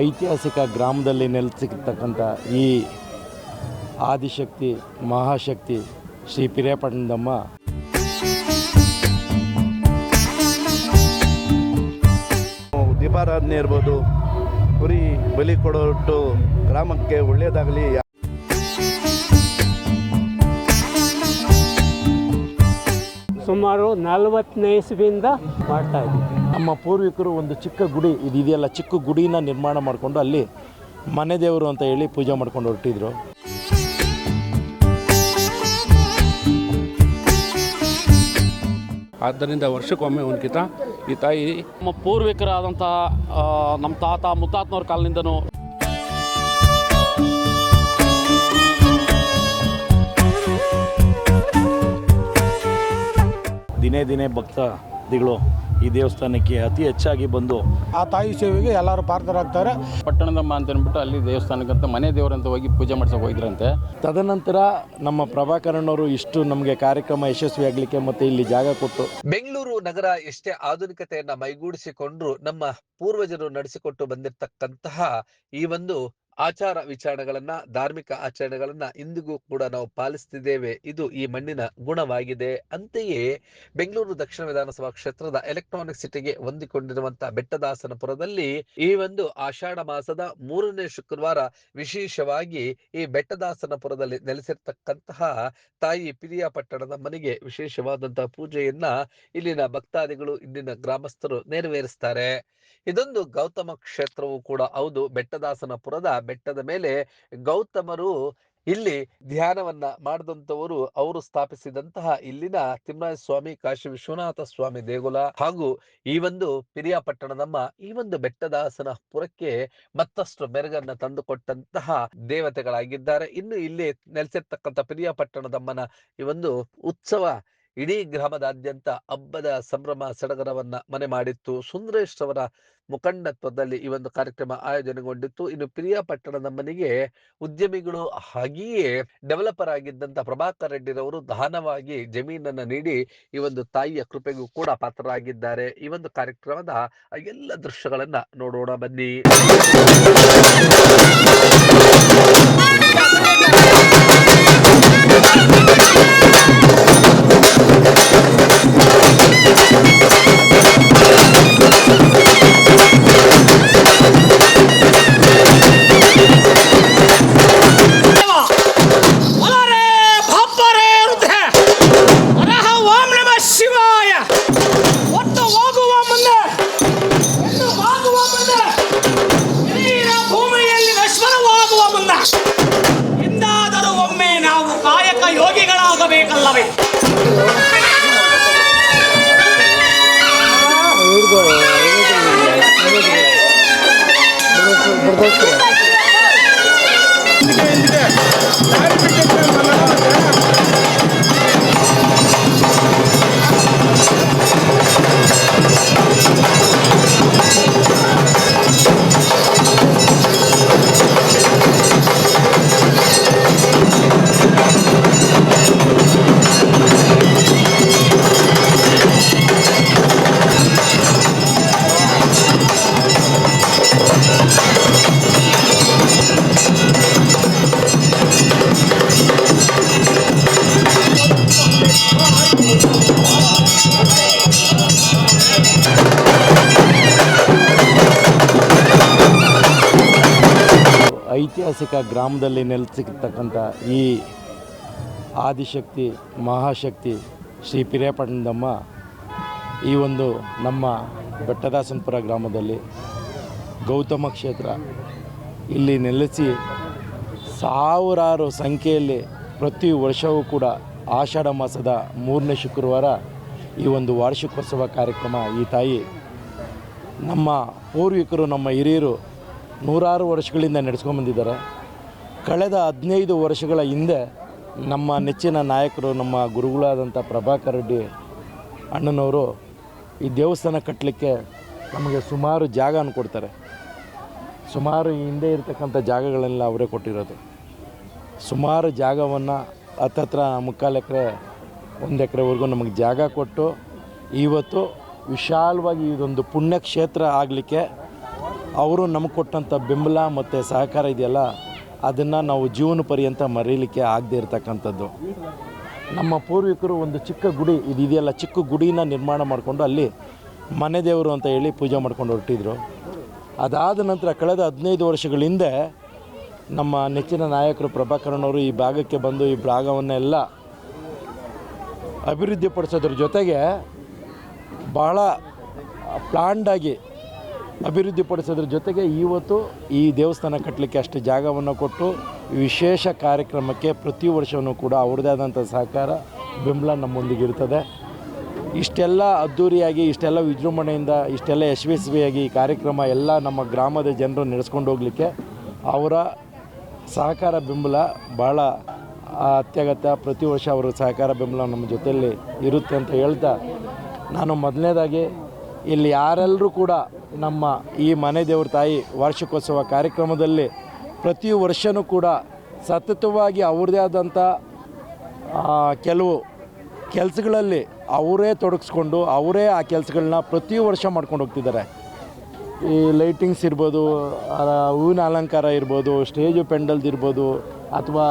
ಐತಿಹಾಸಿಕ ಗ್ರಾಮದಲ್ಲಿ ನೆಲೆಸಿರ್ತಕ್ಕಂಥ ಈ ಆದಿಶಕ್ತಿ ಮಹಾಶಕ್ತಿ ಶ್ರೀ ಪಿರಿಯಾಪಟ್ಟಣದಮ್ಮ ದೀಪಾರಾಧನೆ ಇರ್ಬೋದು, ಕುರಿ ಬಲಿ ಕೊಡೋಟ್ಟು ಗ್ರಾಮಕ್ಕೆ ಒಳ್ಳೆಯದಾಗಲಿ. ಸುಮಾರು 40ನೇ ಇಸ್ವಿಯಿಂದ ಮಾಡ್ತಾ ಇದ್ದೀವಿ. ನಮ್ಮ ಪೂರ್ವಿಕರು ಒಂದು ಚಿಕ್ಕ ಗುಡಿ ಇದೆಯಲ್ಲ, ಚಿಕ್ಕ ಗುಡಿನ ನಿರ್ಮಾಣ ಮಾಡಿಕೊಂಡು ಅಲ್ಲಿ ಮನೆ ದೇವರು ಅಂತ ಹೇಳಿ ಪೂಜೆ ಮಾಡ್ಕೊಂಡು ಹೊರಟಿದ್ರು. ಆದ್ದರಿಂದ ವರ್ಷಕ್ಕೊಮ್ಮೆ ಒಂದ್ಕಿತ ಈ ತಾಯಿ ನಮ್ಮ ಪೂರ್ವಿಕರಾದಂಥ ನಮ್ಮ ತಾತ ಮುತ್ತಾತನವ್ರ ಕಾಲದಿಂದನೂ ದಿನೇ ದಿನೇ ಭಕ್ತಾದಿಗಳು ಈ ದೇವಸ್ಥಾನಕ್ಕೆ ಅತಿ ಹೆಚ್ಚಾಗಿ ಬಂದು ಆ ತಾಯಿ ಸೇವೆಗೆ ಎಲ್ಲರೂ ಪಾತ್ರರಾಗ್ತಾರೆ. ಪಟ್ಟಣದಮ್ಮ ಅಂತ ಅಂದ್ಬಿಟ್ಟು ಅಲ್ಲಿ ದೇವಸ್ಥಾನಕ್ಕಂತ ಮನೆ ದೇವರಂತ ಹೋಗಿ ಪೂಜೆ ಮಾಡ್ಸೋಕೆ ಹೋಗಿದ್ರಂತೆ. ತದನಂತರ ನಮ್ಮ ಪ್ರಭಾಕರಣ್ಣವರು ಇಷ್ಟು ನಮಗೆ ಕಾರ್ಯಕ್ರಮ ಯಶಸ್ವಿಯಾಗಲಿಕ್ಕೆ ಮತ್ತೆ ಇಲ್ಲಿ ಜಾಗ ಕೊಟ್ಟು ಬೆಂಗಳೂರು ನಗರ ಎಷ್ಟೇ ಆಧುನಿಕತೆಯನ್ನ ಮೈಗೂಡಿಸಿಕೊಂಡ್ರು ನಮ್ಮ ಪೂರ್ವಜರು ನಡೆಸಿಕೊಟ್ಟು ಬಂದಿರತಕ್ಕಂತಹ ಈ ಒಂದು ಆಚಾರ ವಿಚಾರಗಳನ್ನ, ಧಾರ್ಮಿಕ ಆಚರಣೆಗಳನ್ನ ಇಂದಿಗೂ ಕೂಡ ನಾವು ಪಾಲಿಸ್ತಿದ್ದೇವೆ. ಇದು ಈ ಮಣ್ಣಿನ ಗುಣವಾಗಿದೆ. ಅಂತೆಯೇ ಬೆಂಗಳೂರು ದಕ್ಷಿಣ ವಿಧಾನಸಭಾ ಕ್ಷೇತ್ರದ ಎಲೆಕ್ಟ್ರಾನಿಕ್ ಸಿಟಿಗೆ ಹೊಂದಿಕೊಂಡಿರುವಂತಹ ಬೆಟ್ಟದಾಸನಪುರದಲ್ಲಿ ಈ ಒಂದು ಆಷಾಢ ಮಾಸದ 3ನೇ ಶುಕ್ರವಾರ ವಿಶೇಷವಾಗಿ ಈ ಬೆಟ್ಟದಾಸನಪುರದಲ್ಲಿ ನೆಲೆಸಿರ್ತಕ್ಕಂತಹ ತಾಯಿ ಪಿರಿಯಾಪಟ್ಟಣದಮ್ಮನಿಗೆ ವಿಶೇಷವಾದಂತಹ ಪೂಜೆಯನ್ನ ಇಲ್ಲಿನ ಭಕ್ತಾದಿಗಳು, ಇಲ್ಲಿನ ಗ್ರಾಮಸ್ಥರು ನೆರವೇರಿಸ್ತಾರೆ. ಇದೊಂದು ಗೌತಮ ಕ್ಷೇತ್ರವೂ ಕೂಡ ಹೌದು. ಬೆಟ್ಟದಾಸನಪುರದ ಬೆಟ್ಟದ ಮೇಲೆ ಗೌತಮರು ಇಲ್ಲಿ ಧ್ಯಾನವನ್ನ ಮಾಡಿದಂತವರು, ಅವರು ಸ್ಥಾಪಿಸಿದಂತಹ ಇಲ್ಲಿನ ತಿಮ್ಮರಾಯ ಸ್ವಾಮಿ, ಕಾಶಿ ವಿಶ್ವನಾಥ ಸ್ವಾಮಿ ದೇಗುಲ ಹಾಗೂ ಈ ಒಂದು ಪಿರಿಯಾಪಟ್ಟಣದಮ್ಮ ಈ ಒಂದು ಬೆಟ್ಟದಾಸನಪುರಕ್ಕೆ ಮತ್ತಷ್ಟು ಮೆರುಗನ್ನ ತಂದುಕೊಟ್ಟಂತಹ ದೇವತೆಗಳಾಗಿದ್ದಾರೆ. ಇನ್ನು ಇಲ್ಲಿ ನೆಲೆಸಿರ್ತಕ್ಕಂಥ ಪಿರಿಯಾಪಟ್ಟಣದಮ್ಮನ ಈ ಒಂದು ಉತ್ಸವ ಇಡೀ ಗ್ರಾಮದಾದ್ಯಂತ ಹಬ್ಬದ ಸಂಭ್ರಮ ಸಡಗರವನ್ನ ಮನೆ ಮಾಡಿತ್ತು. ಸುಂದರೇಶ್ ಅವರ ಮುಖಂಡತ್ವದಲ್ಲಿ ಈ ಒಂದು ಕಾರ್ಯಕ್ರಮ ಆಯೋಜನೆಗೊಂಡಿತ್ತು. ಇನ್ನು ಪಿರಿಯಾಪಟ್ಟಣದಮ್ಮನಿಗೆ ಉದ್ಯಮಿಗಳು ಹಾಗೆಯೇ ಡೆವಲಪರ್ ಆಗಿದ್ದಂತ ಪ್ರಭಾಕರ್ ರೆಡ್ಡಿರವರು ದಾನವಾಗಿ ಜಮೀನನ್ನ ನೀಡಿ ಈ ಒಂದು ತಾಯಿಯ ಕೃಪೆಗೂ ಕೂಡ ಪಾತ್ರರಾಗಿದ್ದಾರೆ. ಈ ಒಂದು ಕಾರ್ಯಕ್ರಮದ ಎಲ್ಲ ದೃಶ್ಯಗಳನ್ನ ನೋಡೋಣ ಬನ್ನಿ. ಎಂದಾದರೂ ಒಮ್ಮೆ ನಾವು ಕಾಯಕ ಯೋಗಿಗಳಾಗಬೇಕಲ್ಲವೇ? ಐತಿಹಾಸಿಕ ಗ್ರಾಮದಲ್ಲಿ ನೆಲೆಸಿರ್ತಕ್ಕಂಥ ಈ ಆದಿಶಕ್ತಿ ಮಹಾಶಕ್ತಿ ಶ್ರೀ ಪಿರಿಯಾಪಟ್ಟಣದಮ್ಮ ಈ ಒಂದು ನಮ್ಮ ಬೆಟ್ಟದಾಸನಪುರ ಗ್ರಾಮದಲ್ಲಿ ಗೌತಮ ಕ್ಷೇತ್ರ ಇಲ್ಲಿ ನೆಲೆಸಿ ಸಾವಿರಾರು ಸಂಖ್ಯೆಯಲ್ಲಿ ಪ್ರತಿ ವರ್ಷವೂ ಕೂಡ ಆಷಾಢ ಮಾಸದ 3ನೇ ಶುಕ್ರವಾರ ಈ ಒಂದು ವಾರ್ಷಿಕೋತ್ಸವ ಕಾರ್ಯಕ್ರಮ ಈ ತಾಯಿ ನಮ್ಮ ಪೂರ್ವಿಕರು, ನಮ್ಮ ಹಿರಿಯರು ನೂರಾರು ವರ್ಷಗಳಿಂದ ನಡೆಸ್ಕೊಂಡ್ಬಂದಿದ್ದಾರೆ. ಕಳೆದ 15 ವರ್ಷಗಳ ಹಿಂದೆ ನಮ್ಮ ನೆಚ್ಚಿನ ನಾಯಕರು, ನಮ್ಮ ಗುರುಗಳಾದಂಥ ಪ್ರಭಾಕರ್ ರೆಡ್ಡಿ ಅಣ್ಣನವರು ಈ ದೇವಸ್ಥಾನ ಕಟ್ಟಲಿಕ್ಕೆ ನಮಗೆ ಸುಮಾರು ಜಾಗವನ್ನು ಕೊಡ್ತಾರೆ. ಸುಮಾರು ಹಿಂದೆ ಇರತಕ್ಕಂಥ ಜಾಗಗಳೆಲ್ಲ ಅವರೇ ಕೊಟ್ಟಿರೋದು. ಸುಮಾರು ಜಾಗವನ್ನು ಹತ್ತತ್ರ 3/4 ಎಕರೆ 1 ಎಕರೆವರೆಗೂ ನಮಗೆ ಜಾಗ ಕೊಟ್ಟು ಇವತ್ತು ವಿಶಾಲವಾಗಿ ಇದೊಂದು ಪುಣ್ಯಕ್ಷೇತ್ರ ಆಗಲಿಕ್ಕೆ ಅವರು ನಮಗೆ ಕೊಟ್ಟಂಥ ಬೆಂಬಲ ಮತ್ತು ಸಹಕಾರ ಇದೆಯಲ್ಲ, ಅದನ್ನು ನಾವು ಜೀವನ ಪರ್ಯಂತ ಮರೀಲಿಕ್ಕೆ ಆಗದೇ ಇರತಕ್ಕಂಥದ್ದು. ನಮ್ಮ ಪೂರ್ವಿಕರು ಒಂದು ಚಿಕ್ಕ ಗುಡಿ ಇದೆಯಲ್ಲ, ಚಿಕ್ಕ ಗುಡಿನ ನಿರ್ಮಾಣ ಮಾಡಿಕೊಂಡು ಅಲ್ಲಿ ಮನೆ ದೇವರು ಅಂತ ಹೇಳಿ ಪೂಜೆ ಮಾಡ್ಕೊಂಡು ಹೊರಟಿದ್ರು. ಅದಾದ ನಂತರ ಕಳೆದ 15 ವರ್ಷಗಳ ಹಿಂದೆ ನಮ್ಮ ನೆಚ್ಚಿನ ನಾಯಕರು ಪ್ರಭಾಕರನವರು ಈ ಭಾಗಕ್ಕೆ ಬಂದು ಈ ಭಾಗವನ್ನೆಲ್ಲ ಅಭಿವೃದ್ಧಿಪಡಿಸೋದ್ರ ಜೊತೆಗೆ ಭಾಳ ಪ್ಲ್ಯಾಂಡಾಗಿ ಅಭಿವೃದ್ಧಿಪಡಿಸೋದ್ರ ಜೊತೆಗೆ ಇವತ್ತು ಈ ದೇವಸ್ಥಾನ ಕಟ್ಟಲಿಕ್ಕೆ ಅಷ್ಟು ಜಾಗವನ್ನು ಕೊಟ್ಟು ವಿಶೇಷ ಕಾರ್ಯಕ್ರಮಕ್ಕೆ ಪ್ರತಿ ವರ್ಷವೂ ಕೂಡ ಅವ್ರದ್ದೇ ಆದಂಥ ಸಹಕಾರ ಬೆಂಬಲ ನಮ್ಮೊಂದಿಗೆ ಇರ್ತದೆ. ಇಷ್ಟೆಲ್ಲ ಅದ್ಧೂರಿಯಾಗಿ, ಇಷ್ಟೆಲ್ಲ ವಿಜೃಂಭಣೆಯಿಂದ, ಇಷ್ಟೆಲ್ಲ ಯಶಸ್ವಿಯಾಗಿ ಈ ಕಾರ್ಯಕ್ರಮ ಎಲ್ಲ ನಮ್ಮ ಗ್ರಾಮದ ಜನರು ನಡೆಸ್ಕೊಂಡು ಹೋಗಲಿಕ್ಕೆ ಅವರ ಸಹಕಾರ ಬೆಂಬಲ ಭಾಳ ಅತ್ಯಗತ್ಯ. ಪ್ರತಿ ವರ್ಷ ಅವರ ಸಹಕಾರ ಬೆಂಬಲ ನಮ್ಮ ಜೊತೆಯಲ್ಲಿ ಇರುತ್ತೆ ಅಂತ ಹೇಳ್ತಾ, ನಾನು ಮೊದಲನೇದಾಗಿ ಇಲ್ಲಿ ಯಾರೆಲ್ಲರೂ ಕೂಡ ನಮ್ಮ ಈ ಮನೆ ದೇವ್ರ ತಾಯಿ ವಾರ್ಷಿಕೋತ್ಸವ ಕಾರ್ಯಕ್ರಮದಲ್ಲಿ ಪ್ರತಿ ವರ್ಷವೂ ಕೂಡ ಸತತವಾಗಿ ಅವ್ರದ್ದೇ ಆದಂಥ ಕೆಲವು ಕೆಲಸಗಳಲ್ಲಿ ಅವರೇ ತೊಡಗಿಸ್ಕೊಂಡು ಅವರೇ ಆ ಕೆಲಸಗಳನ್ನ ಪ್ರತಿ ವರ್ಷ ಮಾಡ್ಕೊಂಡು ಹೋಗ್ತಿದ್ದಾರೆ. ಈ ಲೈಟಿಂಗ್ಸ್ ಇರ್ಬೋದು, ಹೂವಿನ ಅಲಂಕಾರ ಇರ್ಬೋದು, ಸ್ಟೇಜು ಪೆಂಡಲ್ದು ಇರ್ಬೋದು, ಅಥವಾ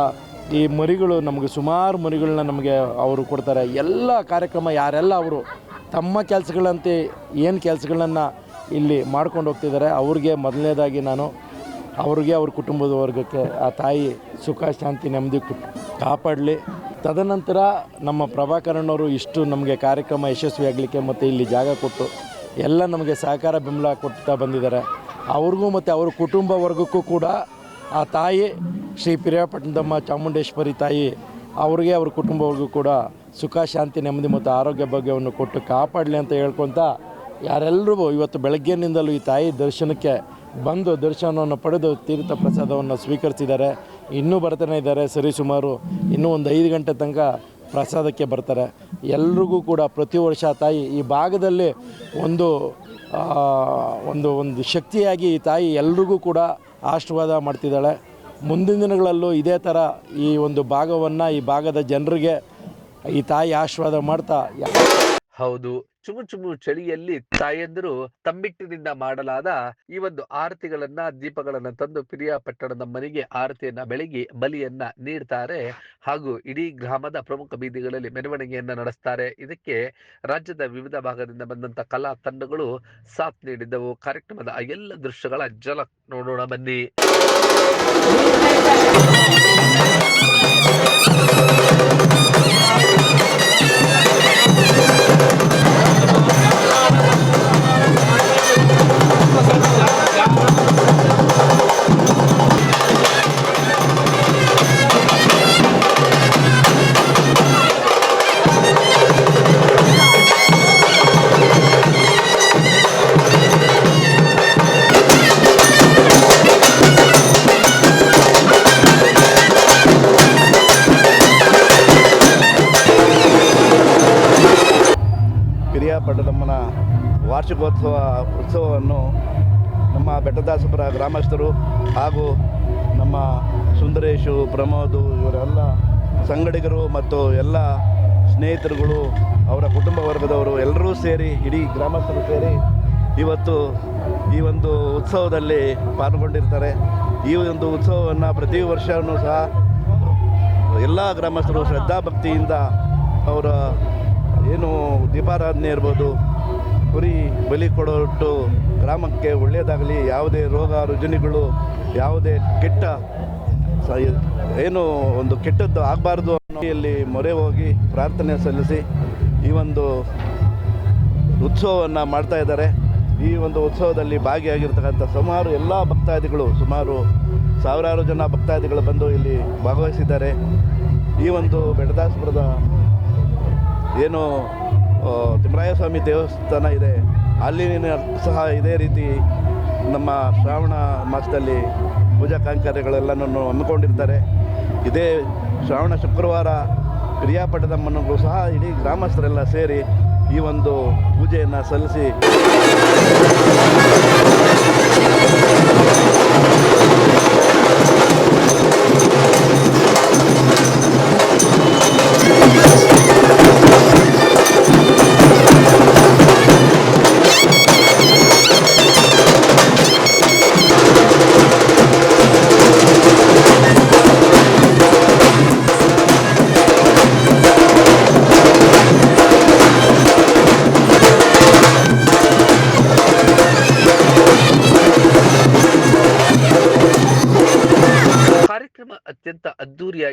ಈ ಮರಿಗಳು, ನಮಗೆ ಸುಮಾರು ಮರಿಗಳನ್ನ ನಮಗೆ ಅವರು ಕೊಡ್ತಾರೆ. ಎಲ್ಲ ಕಾರ್ಯಕ್ರಮ ಯಾರೆಲ್ಲ ಅವರು ತಮ್ಮ ಕೆಲಸಗಳಂತೆ ಏನು ಕೆಲಸಗಳನ್ನು ಇಲ್ಲಿ ಮಾಡ್ಕೊಂಡು ಹೋಗ್ತಿದ್ದಾರೆ, ಅವ್ರಿಗೆ ಮೊದಲನೇದಾಗಿ ನಾನು ಅವ್ರಿಗೆ, ಅವ್ರ ಕುಟುಂಬದ ವರ್ಗಕ್ಕೆ ಆ ತಾಯಿ ಸುಖ ಶಾಂತಿ ನೆಮ್ಮದಿ ಕಾಪಾಡಲಿ. ತದನಂತರ ನಮ್ಮ ಪ್ರಭಾಕರನವರು ಇಷ್ಟು ನಮಗೆ ಕಾರ್ಯಕ್ರಮ ಯಶಸ್ವಿಯಾಗಲಿಕ್ಕೆ ಮತ್ತು ಇಲ್ಲಿ ಜಾಗ ಕೊಟ್ಟು ಎಲ್ಲ ನಮಗೆ ಸಹಕಾರ ಬೆಂಬಲ ಕೊಡ್ತಾ ಬಂದಿದ್ದಾರೆ. ಅವ್ರಿಗೂ ಮತ್ತು ಅವ್ರ ಕುಟುಂಬ ವರ್ಗಕ್ಕೂ ಕೂಡ ಆ ತಾಯಿ ಶ್ರೀ ಪಿರಿಯಾಪಟ್ಟಣದಮ್ಮ ಚಾಮುಂಡೇಶ್ವರಿ ತಾಯಿ ಅವ್ರಿಗೆ, ಅವ್ರ ಕುಟುಂಬ ವರ್ಗಕ್ಕೂ ಕೂಡ ಸುಖ ಶಾಂತಿ ನೆಮ್ಮದಿ ಮತ್ತು ಆರೋಗ್ಯ ಭಾಗ್ಯವನ್ನು ಕೊಟ್ಟು ಕಾಪಾಡಲಿ ಅಂತ ಹೇಳ್ಕೊತ, ಯಾರೆಲ್ಲರೂ ಇವತ್ತು ಬೆಳಗ್ಗೆಯಿಂದಲೂ ಈ ತಾಯಿ ದರ್ಶನಕ್ಕೆ ಬಂದು ದರ್ಶನವನ್ನು ಪಡೆದು ತೀರ್ಥ ಪ್ರಸಾದವನ್ನು ಸ್ವೀಕರಿಸಿದ್ದಾರೆ. ಇನ್ನೂ ಬರ್ತಾನೆ ಇದ್ದಾರೆ. ಸರಿಸುಮಾರು ಇನ್ನೂ ಒಂದು 5 ಗಂಟೆ ತನಕ ಪ್ರಸಾದಕ್ಕೆ ಬರ್ತಾರೆ. ಎಲ್ರಿಗೂ ಕೂಡ ಪ್ರತಿ ವರ್ಷ ತಾಯಿ ಈ ಭಾಗದಲ್ಲಿ ಒಂದು ಶಕ್ತಿಯಾಗಿ ಈ ತಾಯಿ ಎಲ್ರಿಗೂ ಕೂಡ ಆಶೀರ್ವಾದ ಮಾಡ್ತಿದ್ದಾಳೆ. ಮುಂದಿನ ದಿನಗಳಲ್ಲೂ ಇದೇ ಥರ ಈ ಒಂದು ಭಾಗವನ್ನು, ಈ ಭಾಗದ ಜನರಿಗೆ ಈ ತಾಯಿ ಆಶೀರ್ವಾದ ಮಾಡ್ತಾ. ಹೌದು, ಚುಮು ಚಳಿಯಲ್ಲಿ ತಾಯಂದಿರು ತಂಬಿಟ್ಟಿನಿಂದ ಮಾಡಲಾದ ಈ ಒಂದು ಆರತಿಗಳನ್ನ, ದೀಪಗಳನ್ನ ತಂದು ಪಿರಿಯಾಪಟ್ಟಣದ ಮನೆಗೆ ಆರತಿಯನ್ನ ಬೆಳಗಿ ಬಲಿಯನ್ನ ನೀಡ್ತಾರೆ. ಹಾಗೂ ಇಡೀ ಗ್ರಾಮದ ಪ್ರಮುಖ ಬೀದಿಗಳಲ್ಲಿ ಮೆರವಣಿಗೆಯನ್ನ ನಡೆಸ್ತಾರೆ. ಇದಕ್ಕೆ ರಾಜ್ಯದ ವಿವಿಧ ಭಾಗದಿಂದ ಬಂದಂತ ಕಲಾ ತಂಡಗಳು ಸಾಥ್ ನೀಡಿದ್ದವು. ಕಾರ್ಯಕ್ರಮದ ಆ ಎಲ್ಲ ದೃಶ್ಯಗಳ ಝಲಕ್ ನೋಡೋಣ ಬನ್ನಿ. ಪಿರಿಯಾಪಟ್ಟಣಮ್ಮನ ವಾರ್ಷಿಕೋತ್ಸವ ಉತ್ಸವವನ್ನು ನಮ್ಮ ಬೆಟ್ಟದಾಸಪುರ ಗ್ರಾಮಸ್ಥರು ಹಾಗೂ ನಮ್ಮ ಸುಂದರೇಶು, ಪ್ರಮೋದು ಇವರೆಲ್ಲ ಸಂಗಡಿಗರು ಮತ್ತು ಎಲ್ಲ ಸ್ನೇಹಿತರುಗಳು, ಅವರ ಕುಟುಂಬ ವರ್ಗದವರು ಎಲ್ಲರೂ ಸೇರಿ, ಇಡೀ ಗ್ರಾಮಸ್ಥರು ಸೇರಿ ಇವತ್ತು ಈ ಒಂದು ಉತ್ಸವದಲ್ಲಿ ಪಾಲ್ಗೊಂಡಿರ್ತಾರೆ. ಈ ಒಂದು ಉತ್ಸವವನ್ನು ಪ್ರತಿ ವರ್ಷವೂ ಸಹ ಎಲ್ಲ ಗ್ರಾಮಸ್ಥರು ಶ್ರದ್ಧಾಭಕ್ತಿಯಿಂದ ಅವರ ಏನು ದೀಪಾರಾಧನೆ ಇರ್ಬೋದು, ಕುರಿ ಬಲಿ ಕೊಡೋಟ್ಟು ಗ್ರಾಮಕ್ಕೆ ಒಳ್ಳೆಯದಾಗಲಿ, ಯಾವುದೇ ರೋಗ ರುಜಿನಗಳು, ಯಾವುದೇ ಕೆಟ್ಟ ಏನು ಒಂದು ಕೆಟ್ಟದ್ದು ಆಗಬಾರ್ದು ಅನ್ನೋಲ್ಲಿ ಮೊರೆ ಹೋಗಿ ಪ್ರಾರ್ಥನೆ ಸಲ್ಲಿಸಿ ಈ ಒಂದು ಉತ್ಸವವನ್ನು ಮಾಡ್ತಾ ಇದ್ದಾರೆ. ಈ ಒಂದು ಉತ್ಸವದಲ್ಲಿ ಭಾಗಿಯಾಗಿರ್ತಕ್ಕಂಥ ಸುಮಾರು ಎಲ್ಲ ಭಕ್ತಾದಿಗಳು, ಸುಮಾರು ಸಾವಿರಾರು ಜನ ಭಕ್ತಾದಿಗಳು ಬಂದು ಇಲ್ಲಿ ಭಾಗವಹಿಸಿದ್ದಾರೆ. ಈ ಒಂದು ಬೆಟ್ಟದಾಸಪುರದ ಏನು ತಿಮ್ಮರಾಯಸ್ವಾಮಿ ದೇವಸ್ಥಾನ ಇದೆ, ಅಲ್ಲಿ ಸಹ ಇದೇ ರೀತಿ ನಮ್ಮ ಶ್ರಾವಣ ಮಾಸದಲ್ಲಿ ಪೂಜಾ ಕೈಂಕರ್ಯಗಳೆಲ್ಲನೂ ಹಮ್ಮಿಕೊಂಡಿರ್ತಾರೆ. ಇದೇ ಶ್ರಾವಣ ಶುಕ್ರವಾರ ಪಿರಿಯಾಪಟ್ಟಣಮ್ಮನಿಗೂ ಸಹ ಇಡೀ ಗ್ರಾಮಸ್ಥರೆಲ್ಲ ಸೇರಿ ಈ ಒಂದು ಪೂಜೆಯನ್ನು ಸಲ್ಲಿಸಿ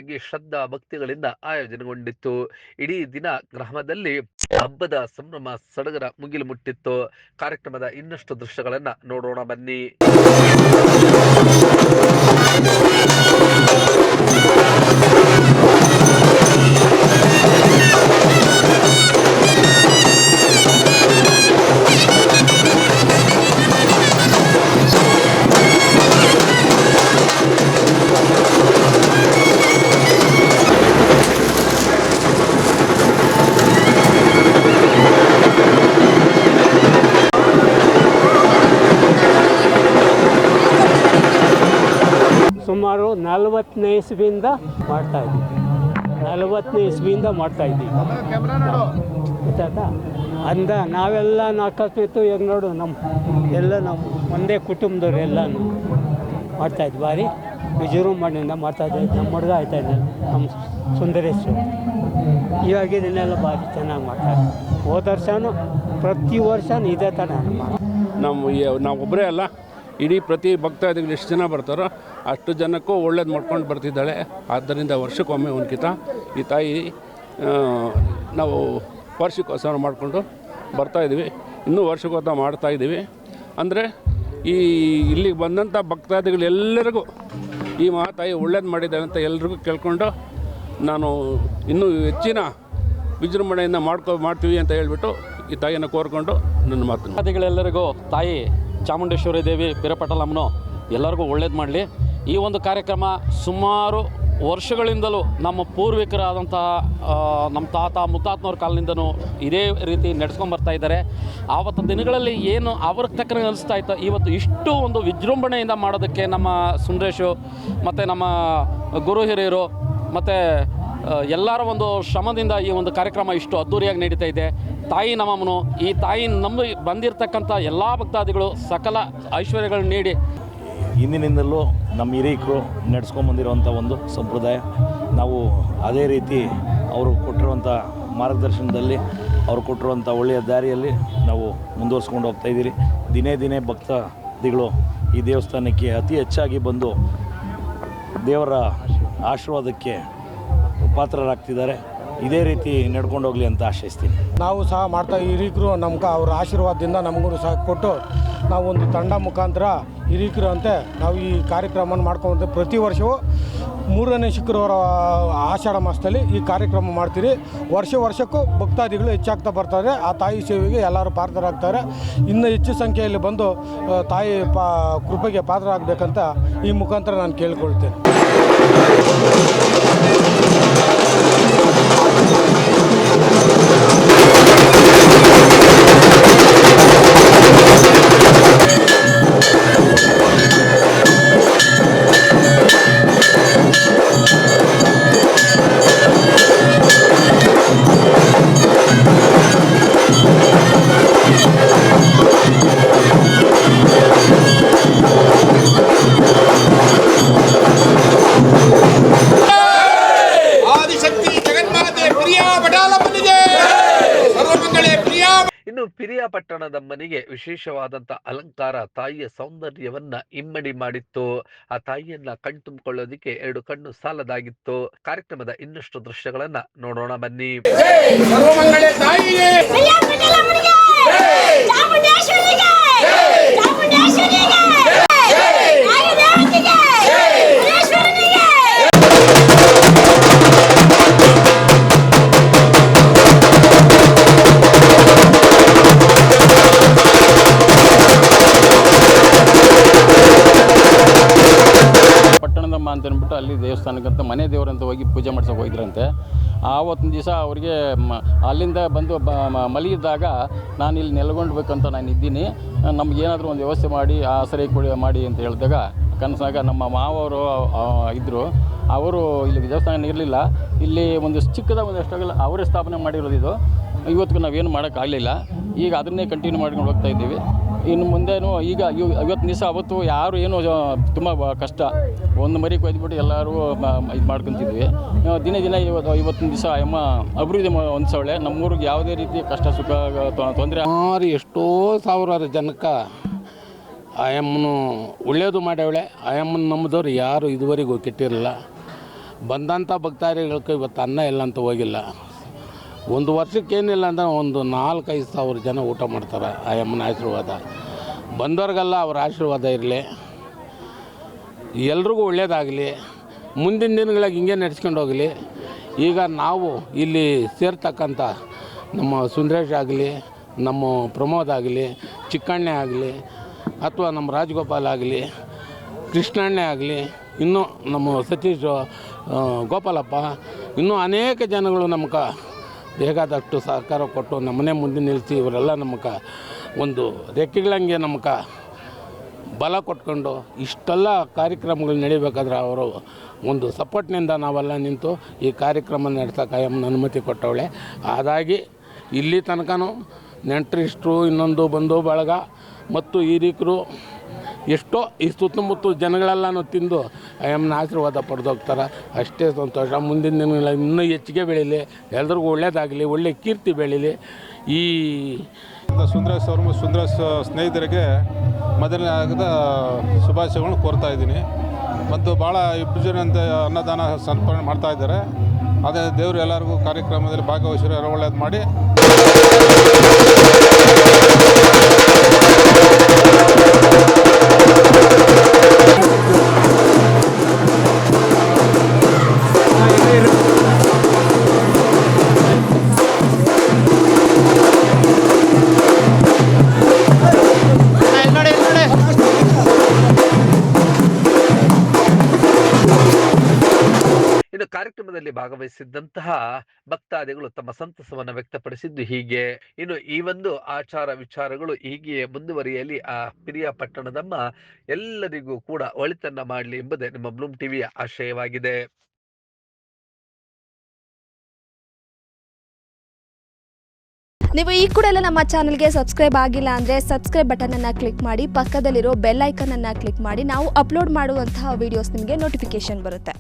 ಅದ್ದೂರಿಯಾಗಿ ಶ್ರದ್ಧಾ ಭಕ್ತಿಗಳಿಂದ ಆಯೋಜನೆಗೊಂಡಿತ್ತು. ಇಡೀ ದಿನ ಗ್ರಾಮದಲ್ಲಿ ಹಬ್ಬದ ಸಂಭ್ರಮ ಸಡಗರ ಮುಗಿಲು ಮುಟ್ಟಿತ್ತು. ಕಾರ್ಯಕ್ರಮದ ಇನ್ನಷ್ಟು ದೃಶ್ಯಗಳನ್ನ ನೋಡೋಣ ಬನ್ನಿ. ಸುಮಾರು 40ನೇ ಇಸ್ವಿಯಿಂದ ಮಾಡ್ತಾಯಿದ್ದೀವಿ. 40ನೇ ಇಸ್ವಿಯಿಂದ ಮಾಡ್ತಾಯಿದ್ದೀವಿ. ಗೊತ್ತಾಯ್ತಾ? ನಾವೆಲ್ಲ ಅಕಸ್ಮಾತು ಈಗ ನೋಡು ನಮ್ಮ ಒಂದೇ ಕುಟುಂಬದವ್ರು ಎಲ್ಲನೂ ಮಾಡ್ತಾಯಿದ್ವಿ. ಭಾರಿ ವಿಜೃಂಭಣೆಯಿಂದ ಮಾಡ್ತಾಯಿದ್ದೆ. ನಮ್ಮ ಹುಡುಗ ಆಯ್ತಾಯಿದ್ದೆ, ನಮ್ಮ ಸುಂದರೇಶ್ವರ. ಇವಾಗ ಇದನ್ನೆಲ್ಲ ಭಾರಿ ಚೆನ್ನಾಗಿ ಮಾಡ್ತಾರೆ. ಹೋದ ವರ್ಷವೂ ಪ್ರತಿ ವರ್ಷವೂ ಇದೇ ಥರ ನಾವು ಒಬ್ಬರೇ ಅಲ್ಲ, ಇಡೀ ಪ್ರತಿ ಭಕ್ತಾದಿಗಳು ಎಷ್ಟು ಜನ ಬರ್ತಾರೋ ಅಷ್ಟು ಜನಕ್ಕೂ ಒಳ್ಳೇದು ಮಾಡ್ಕೊಂಡು ಬರ್ತಿದ್ದಾಳೆ. ಆದ್ದರಿಂದ ವರ್ಷಕ್ಕೊಮ್ಮೆ ಒಂದ್ಕಿತ ಈ ತಾಯಿ ನಾವು ವಾರ್ಷಿಕೋತ್ಸವ ಮಾಡಿಕೊಂಡು ಬರ್ತಾಯಿದ್ದೀವಿ. ಇನ್ನೂ ವರ್ಷಕ್ಕೋತ್ಸವ ಮಾಡ್ತಾಯಿದ್ದೀವಿ. ಅಂದರೆ ಇಲ್ಲಿಗೆ ಬಂದಂಥ ಭಕ್ತಾದಿಗಳೆಲ್ಲರಿಗೂ ಈ ಮಹಾತಾಯಿ ಒಳ್ಳೇದು ಮಾಡಿದ್ದಾಳೆ ಅಂತ ಎಲ್ರಿಗೂ ಕೇಳ್ಕೊಂಡು ನಾನು ಇನ್ನೂ ಹೆಚ್ಚಿನ ವಿಜೃಂಭಣೆಯಿಂದ ಮಾಡ್ತೀವಿ ಅಂತ ಹೇಳ್ಬಿಟ್ಟು ಈ ತಾಯಿಯನ್ನು ಕೋರ್ಕೊಂಡು ನನ್ನ ಮಾತು. ಭಕ್ತಾದಿಗಳೆಲ್ಲರಿಗೂ ತಾಯಿ ಚಾಮುಂಡೇಶ್ವರಿ ದೇವಿ ಪಿರಪಟ್ಟಲಮ್ಮನು ಎಲ್ಲರಿಗೂ ಒಳ್ಳೇದು ಮಾಡಲಿ. ಈ ಒಂದು ಕಾರ್ಯಕ್ರಮ ಸುಮಾರು ವರ್ಷಗಳಿಂದಲೂ ನಮ್ಮ ಪೂರ್ವಿಕರಾದಂತಹ ನಮ್ಮ ತಾತ ಮುತ್ತಾತನವ್ರ ಕಾಲದಿಂದನೂ ಇದೇ ರೀತಿ ನಡೆಸ್ಕೊಂಬರ್ತಾ ಇದ್ದಾರೆ. ಆವತ್ತು ದಿನಗಳಲ್ಲಿ ಏನು ಅವ್ರಿಗೆ ತಕ್ಕನೆ ಅನಿಸ್ತಾ ಇತ್ತು, ಇವತ್ತು ಇಷ್ಟು ಒಂದು ವಿಜೃಂಭಣೆಯಿಂದ ಮಾಡೋದಕ್ಕೆ ನಮ್ಮ ಸುಂದರೇಶು ಮತ್ತು ನಮ್ಮ ಗುರು ಹಿರಿಯರು ಮತ್ತು ಎಲ್ಲರ ಒಂದು ಶ್ರಮದಿಂದ ಈ ಒಂದು ಕಾರ್ಯಕ್ರಮ ಇಷ್ಟು ಅದ್ಧೂರಿಯಾಗಿ ನಡೀತಾ ಇದೆ. ತಾಯಿ ನಮ್ಮಮ್ಮನು ಈ ತಾಯಿ ನಮ್ಮ ಬಂದಿರತಕ್ಕಂಥ ಎಲ್ಲ ಭಕ್ತಾದಿಗಳು ಸಕಲ ಐಶ್ವರ್ಯಗಳನ್ನು ನೀಡಿ ಹಿಂದಿನಿಂದಲೂ ನಮ್ಮ ಹಿರೀಕರು ನಡೆಸ್ಕೊಂಬಂದಿರುವಂಥ ಒಂದು ಸಂಪ್ರದಾಯ. ನಾವು ಅದೇ ರೀತಿ ಅವರು ಕೊಟ್ಟಿರುವಂಥ ಮಾರ್ಗದರ್ಶನದಲ್ಲಿ ಅವರು ಕೊಟ್ಟಿರುವಂಥ ಒಳ್ಳೆಯ ದಾರಿಯಲ್ಲಿ ನಾವು ಮುಂದುವರ್ಸ್ಕೊಂಡು ಹೋಗ್ತಾಯಿದ್ದೀರಿ. ದಿನೇ ದಿನೇ ಭಕ್ತಾದಿಗಳು ಈ ದೇವಸ್ಥಾನಕ್ಕೆ ಅತಿ ಹೆಚ್ಚಾಗಿ ಬಂದು ದೇವರ ಆಶೀರ್ವಾದಕ್ಕೆ ಪಾತ್ರರಾಗ್ತಿದ್ದಾರೆ. ಇದೇ ರೀತಿ ನಡ್ಕೊಂಡು ಹೋಗಲಿ ಅಂತ ಆಶಿಸ್ತೀನಿ. ನಾವು ಸಹ ಮಾಡ್ತಾ ಹಿರೀಕರು ನಮ್ಗೆ ಅವ್ರ ಆಶೀರ್ವಾದದಿಂದ ನಮಗೂ ಸಹ ಕೊಟ್ಟು ನಾವು ಒಂದು ತಂಡ ಮುಖಾಂತರ ಹಿರೀಕರು ಅಂತೆ ನಾವು ಈ ಕಾರ್ಯಕ್ರಮವನ್ನು ಮಾಡ್ಕೊಂಡು ಪ್ರತಿ ವರ್ಷವೂ 3ನೇ ಶುಕ್ರವಾರ ಆಷಾಢ ಮಾಸದಲ್ಲಿ ಈ ಕಾರ್ಯಕ್ರಮ ಮಾಡ್ತೀರಿ. ವರ್ಷಕ್ಕೂ ಭಕ್ತಾದಿಗಳು ಹೆಚ್ಚಾಗ್ತಾ ಬರ್ತಾರೆ. ಆ ತಾಯಿ ಸೇವೆಗೆ ಎಲ್ಲರೂ ಪಾತ್ರರಾಗ್ತಾರೆ. ಇನ್ನೂ ಹೆಚ್ಚು ಸಂಖ್ಯೆಯಲ್ಲಿ ಬಂದು ತಾಯಿ ಕೃಪೆಗೆ ಪಾತ್ರರಾಗಬೇಕಂತ ಈ ಮುಖಾಂತರ ನಾನು ಕೇಳ್ಕೊಳ್ತೇನೆ. ಇನ್ನು ಪಿರಿಯಾಪಟ್ಟಣದಮ್ಮನಿಗೆ ವಿಶೇಷವಾದಂಥ ಅಲಂಕಾರ ತಾಯಿಯ ಸೌಂದರ್ಯವನ್ನ ಇಮ್ಮಡಿ ಮಾಡಿತ್ತು. ಆ ತಾಯಿಯನ್ನ ಕಣ್ತುಂಬಿಕೊಳ್ಳೋದಿಕ್ಕೆ 2 ಕಣ್ಣು ಸಾಲದಾಗಿತ್ತು. ಕಾರ್ಯಕ್ರಮದ ಇನ್ನಷ್ಟು ದೃಶ್ಯಗಳನ್ನ ನೋಡೋಣ ಬನ್ನಿ. ಅಂತ ಅಂದ್ಬಿಟ್ಟು ಅಲ್ಲಿ ದೇವಸ್ಥಾನಕ್ಕಂತ ಮನೆ ದೇವರಂತ ಹೋಗಿ ಪೂಜೆ ಮಾಡ್ಸೋಕೆ ಹೋಗಿದ್ರಂತೆ. ಆವತ್ತಿನ ದಿವಸ ಅವರಿಗೆ ಅಲ್ಲಿಂದ ಬಂದು ಮಲಗಿದ್ದಾಗ ನಾನು ಇಲ್ಲಿ ನೆಲೆಗೊಂಡ್ಬೇಕಂತ ನಾನು ಇದ್ದೀನಿ, ನಮಗೇನಾದರೂ ಒಂದು ವ್ಯವಸ್ಥೆ ಮಾಡಿ ಆಸರೆ ಮಾಡಿ ಅಂತ ಹೇಳಿದಾಗ ಕನಸಾಗ ನಮ್ಮ ಮಾವರು ಇದ್ದರು. ಅವರು ಇಲ್ಲಿ ದೇವಸ್ಥಾನ ಇರಲಿಲ್ಲ, ಇಲ್ಲಿ ಒಂದು ಚಿಕ್ಕದ ಒಂದು ಎಷ್ಟಾಗಲ್ಲ ಅವರೇ ಸ್ಥಾಪನೆ ಮಾಡಿರೋದು. ಇದು ಇವತ್ತಿಗೆ ನಾವೇನು ಮಾಡೋಕ್ಕಾಗಲಿಲ್ಲ. ಈಗ ಅದನ್ನೇ ಕಂಟಿನ್ಯೂ ಮಾಡ್ಕೊಂಡು ಹೋಗ್ತಾ ಇದ್ದೀವಿ. ಇನ್ನು ಮುಂದೇನು ಈಗ ಇವತ್ತು ದಿವಸ ಅವತ್ತು ಯಾರು ಏನು ತುಂಬ ಕಷ್ಟ, ಒಂದು ಮರಿ ಕೊಯ್ದುಬಿಟ್ಟು ಎಲ್ಲರೂ ಇದು ಮಾಡ್ಕೊತಿದ್ವಿ. ದಿನ ಇವತ್ತಿನ ದಿವಸ ಅಮ್ಮ ಅಭಿವೃದ್ಧಿ ಹೊಂದಿಸವಳೆ. ನಮ್ಮೂರಿಗೆ ಯಾವುದೇ ರೀತಿ ಕಷ್ಟ ಸುಖ ತೊಂದರೆ ಎಷ್ಟೋ ಸಾವಿರಾರು ಜನಕ್ಕೆ ಆಯಮ್ಮನು ಒಳ್ಳೆಯದು ಮಾಡ್ಯಾವಳೆ. ಆಯಮ್ಮನ ನಂಬಿದವ್ರು ಯಾರು ಇದುವರೆಗೂ ಕೆಟ್ಟಿರಲಿಲ್ಲ. ಬಂದಂಥ ಭಕ್ತಾದಿಗಳಿಗೆ ಇವತ್ತು ಅನ್ನ ಇಲ್ಲ ಅಂತ ಹೋಗಿಲ್ಲ. ಒಂದು ವರ್ಷಕ್ಕೇನಿಲ್ಲ ಅಂದರೆ ಒಂದು 4-5 ಸಾವಿರ ಜನ ಊಟ ಮಾಡ್ತಾರೆ. ಆ ಅಮ್ಮನ ಆಶೀರ್ವಾದ ಬಂದವ್ರಿಗೆಲ್ಲ ಅವ್ರ ಆಶೀರ್ವಾದ ಇರಲಿ, ಎಲ್ರಿಗೂ ಒಳ್ಳೆಯದಾಗಲಿ, ಮುಂದಿನ ದಿನಗಳಿಗೆ ಹಿಂಗೆ ನಡೆಸ್ಕೊಂಡು ಹೋಗಲಿ. ಈಗ ನಾವು ಇಲ್ಲಿ ಸೇರ್ತಕ್ಕಂಥ ನಮ್ಮ ಸುಂದರೇಶ್ ಆಗಲಿ, ನಮ್ಮ ಪ್ರಮೋದ್ ಆಗಲಿ, ಚಿಕ್ಕಣ್ಣೆ ಆಗಲಿ, ಅಥವಾ ನಮ್ಮ ರಾಜಗೋಪಾಲ್ ಆಗಲಿ, ಕೃಷ್ಣಣ್ಣೆ ಆಗಲಿ, ಇನ್ನೂ ನಮ್ಮ ಸತೀಶ್, ಗೋಪಾಲಪ್ಪ, ಇನ್ನೂ ಅನೇಕ ಜನಗಳು ನಮ್ಗೆ ಬೇಕಾದಷ್ಟು ಸಹಕಾರ ಕೊಟ್ಟು ನಮ್ಮನೆ ಮುಂದೆ ನಿಲ್ಲಿಸಿ ಇವರೆಲ್ಲ ನಮ್ಗೆ ಒಂದು ರೆಕ್ಕೆಗಳಂಗೆ ನಮ್ಗೆ ಬಲ ಕೊಟ್ಕೊಂಡು ಇಷ್ಟೆಲ್ಲ ಕಾರ್ಯಕ್ರಮಗಳು ನಡಿಬೇಕಾದ್ರೆ ಅವರು ಒಂದು ಸಪೋರ್ಟ್ನಿಂದ ನಾವೆಲ್ಲ ನಿಂತು ಈ ಕಾರ್ಯಕ್ರಮ ನಡೆಸೋಕೆ ಅನುಮತಿ ಕೊಟ್ಟವಳೆ. ಅದಾಗಿ ಇಲ್ಲಿ ತನಕನೂ ನೆಂಟರಿಷ್ಟರು, ಇನ್ನೊಂದು ಬಂಧು ಬಳಗ ಮತ್ತು ಹಿರಿಕರು ಎಷ್ಟೋ ಈ ಸುತ್ತಮುತ್ತ ಜನಗಳೆಲ್ಲನೂ ತಿಂದು ಅಮ್ಮನ ಆಶೀರ್ವಾದ ಪಡೆದೋಗ್ತಾರೆ. ಅಷ್ಟೇ ಸಂತೋಷ. ಮುಂದಿನ ದಿನಗಳ ಇನ್ನೂ ಹೆಚ್ಚಿಗೆ ಬೆಳೀಲಿ, ಎಲ್ರಿಗೂ ಒಳ್ಳೆಯದಾಗಲಿ, ಒಳ್ಳೆಯ ಕೀರ್ತಿ ಬೆಳೀಲಿ. ಈ ಸುಂದರೇಶ್ ಅವರು ಸುಂದರೇಶ್ ಸ್ನೇಹಿತರಿಗೆ ಮೊದಲನೇ ಆಗದ ಶುಭಾಶಯಗಳನ್ನು ಕೋರ್ತಾ ಇದ್ದೀನಿ. ಮತ್ತು ಭಾಳ ಇಬ್ಬರು ಜನ ಅನ್ನದಾನ ಸಮರ್ಪಣೆ ಮಾಡ್ತಾ ಇದ್ದಾರೆ. ಅದೇ ದೇವರು ಎಲ್ಲರಿಗೂ ಕಾರ್ಯಕ್ರಮದಲ್ಲಿ ಭಾಗವಹಿಸಿರೋ ಒಳ್ಳೆಯದು ಮಾಡಿ. ಇನ್ನು ಕಾರ್ಯಕ್ರಮದಲ್ಲಿ ಭಾಗವಹಿಸಿದ್ದಂತಹ ಭಕ್ತಾದಿಗಳು ತಮ್ಮ ಸಂತಸವನ್ನ ವ್ಯಕ್ತಪಡಿಸಿದ್ದು ಹೀಗೆ. ಇನ್ನು ಈ ಒಂದು ಆಚಾರ ವಿಚಾರಗಳು ಹೀಗೆ ಮುಂದುವರಿಯಲಿ. ಆ ಪಿರಿಯಾಪಟ್ಟಣದಮ್ಮ ಎಲ್ಲರಿಗೂ ಕೂಡ ಒಳಿತನ್ನ ಮಾಡಲಿ ಎಂಬುದೇ ನಿಮ್ಮ ಬ್ಲೂಮ್ ಟಿವಿಯ ಆಶಯವಾಗಿದೆ. ನೀವು ಈ ಕೂಡ ಎಲ್ಲ ನಮ್ಮ ಚಾನಲ್ಗೆ ಸಬ್ಸ್ಕ್ರೈಬ್ ಆಗಿಲ್ಲ ಅಂದರೆ ಸಬ್ಸ್ಕ್ರೈಬ್ ಬಟನನ್ನು ಕ್ಲಿಕ್ ಮಾಡಿ, ಪಕ್ಕದಲ್ಲಿರೋ ಬೆಲ್ ಐಕನನ್ನು ಕ್ಲಿಕ್ ಮಾಡಿ. ನಾವು ಅಪ್ಲೋಡ್ ಮಾಡುವಂತಹ ವೀಡಿಯೋಸ್ ನಿಮಗೆ ನೋಟಿಫಿಕೇಶನ್ ಬರುತ್ತೆ.